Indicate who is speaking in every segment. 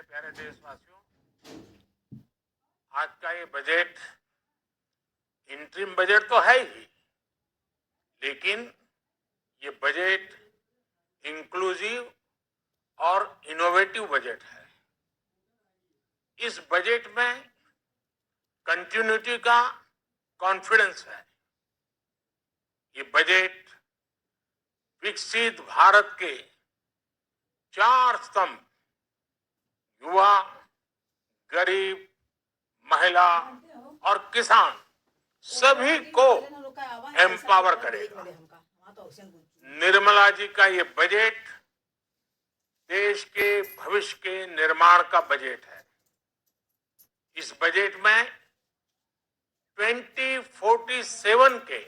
Speaker 1: मेरे प्यारे देशवासियों, आज का ये बजट इंटरिम बजट तो है ही, लेकिन ये बजट इंक्लूसिव और इनोवेटिव बजट है। इस बजट में कंटिन्यूटी का कॉन्फिडेंस है। ये बजट विकसित भारत के 4 स्तंभ युवा, गरीब, महिला और किसान सभी को एम्पावर करेगा। निर्मला जी का ये बजट देश के भविष्य के निर्माण का बजट है। इस बजट में 2047 के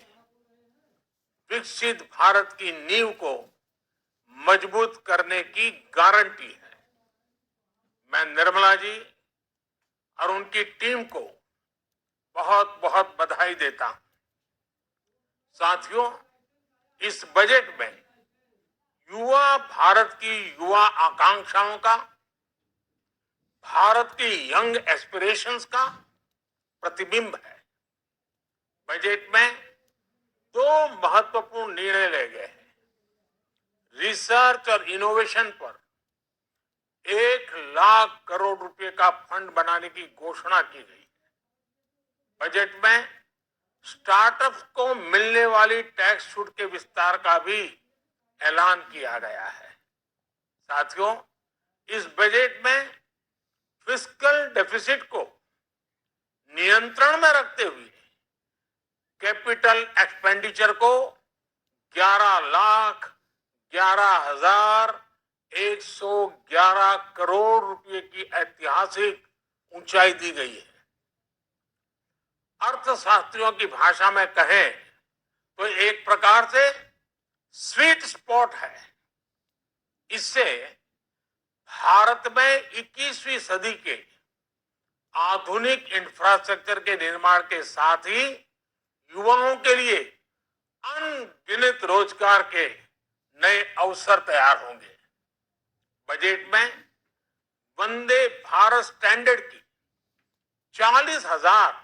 Speaker 1: विकसित भारत की नींव को मजबूत करने की गारंटी है। मैं निर्मला जी और उनकी टीम को बहुत बहुत बधाई देता हूं। साथियों, इस बजट में युवा भारत की युवा आकांक्षाओं का, भारत की यंग एस्पिरेशंस का प्रतिबिंब है। बजट में 2 महत्वपूर्ण निर्णय लिए गए हैं। रिसर्च और इनोवेशन पर 1 लाख करोड़ रुपए का फंड बनाने की घोषणा की गई है। बजट में स्टार्टअप्स को मिलने वाली टैक्स छूट के विस्तार का भी ऐलान किया गया है। साथियों, इस बजट में फिस्कल डेफिसिट को नियंत्रण में रखते हुए कैपिटल एक्सपेंडिचर को 11,11,111 करोड़ रुपए की ऐतिहासिक ऊंचाई दी गई है। अर्थशास्त्रियों की भाषा में कहें तो एक प्रकार से स्वीट स्पॉट है। इससे भारत में 21वीं सदी के आधुनिक इंफ्रास्ट्रक्चर के निर्माण के साथ ही युवाओं के लिए अनगिनत रोजगार के नए अवसर तैयार होंगे। बजट में वंदे भारत स्टैंडर्ड की 40,000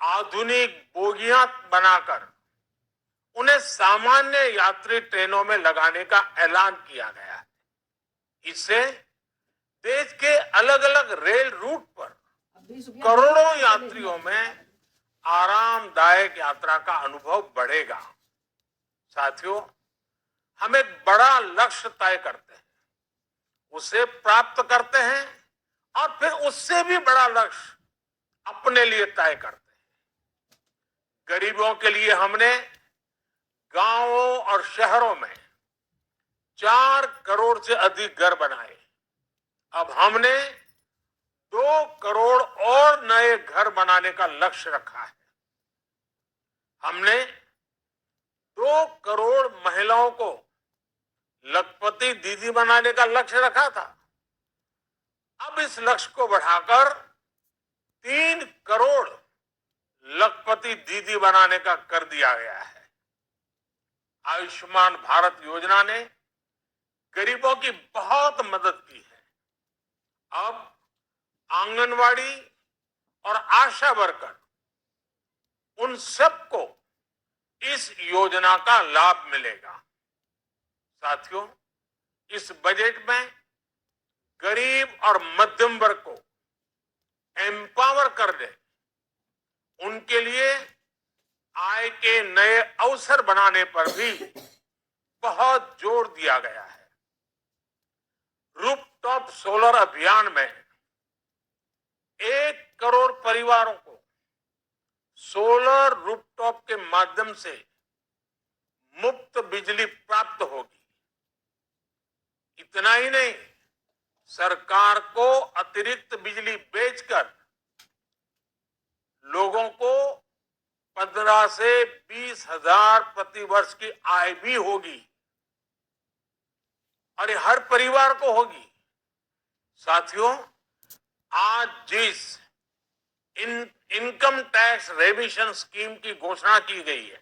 Speaker 1: आधुनिक बोगियां बनाकर उन्हें सामान्य यात्री ट्रेनों में लगाने का ऐलान किया गया है। इससे देश के अलग अलग रेल रूट पर करोड़ों यात्रियों में आरामदायक यात्रा का अनुभव बढ़ेगा। साथियों, हम एक बड़ा लक्ष्य तय करते हैं, उसे प्राप्त करते हैं और फिर उससे भी बड़ा लक्ष्य अपने लिए तय करते हैं। गरीबों के लिए हमने गांवों और शहरों में 4 करोड़ से अधिक घर बनाए। अब हमने 2 करोड़ और नए घर बनाने का लक्ष्य रखा है। हमने 2 करोड़ महिलाओं को लखपति दीदी बनाने का लक्ष्य रखा था। अब इस लक्ष्य को बढ़ाकर 3 करोड़ लखपति दीदी बनाने का कर दिया गया है। आयुष्मान भारत योजना ने गरीबों की बहुत मदद की है। अब आंगनवाड़ी और आशा वर्कर, उन सबको इस योजना का लाभ मिलेगा। साथियों, इस बजट में गरीब और मध्यम वर्ग को एम्पावर करने, उनके लिए आय के नए अवसर बनाने पर भी बहुत जोर दिया गया है। रूफटॉप सोलर अभियान में 1 करोड़ परिवारों को सोलर रूफटॉप के माध्यम से मुफ्त बिजली प्राप्त होगी। इतना ही नहीं, सरकार को अतिरिक्त बिजली बेचकर लोगों को 15 से 20 हजार प्रति वर्ष की आय भी होगी और ये हर परिवार को होगी। साथियों, आज जिस इनकम टैक्स रेमिशन स्कीम की घोषणा की गई है,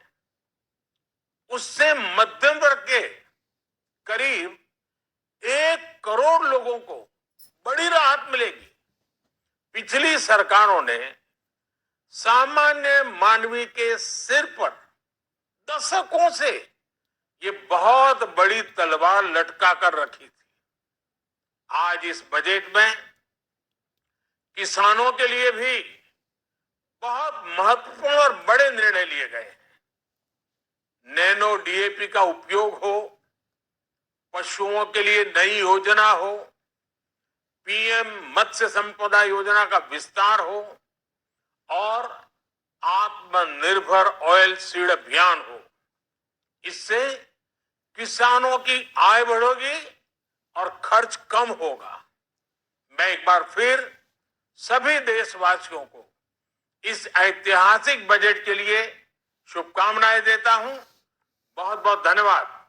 Speaker 1: उससे मध्यम वर्ग के करीब 1 करोड़ लोगों को बड़ी राहत मिलेगी। पिछली सरकारों ने सामान्य मानवी के सिर पर दशकों से ये बहुत बड़ी तलवार लटका कर रखी थी। आज इस बजट में किसानों के लिए भी बहुत महत्वपूर्ण और बड़े निर्णय लिए गए हैं। नैनो डीएपी का उपयोग हो, पशुओं के लिए नई योजना हो, पीएम मत्स्य संपदा योजना का विस्तार हो और आत्मनिर्भर ऑयल सीड अभियान हो। इससे किसानों की आय बढ़ेगी और खर्च कम होगा। मैं एक बार फिर सभी देशवासियों को इस ऐतिहासिक बजट के लिए शुभकामनाएं देता हूं। बहुत बहुत धन्यवाद।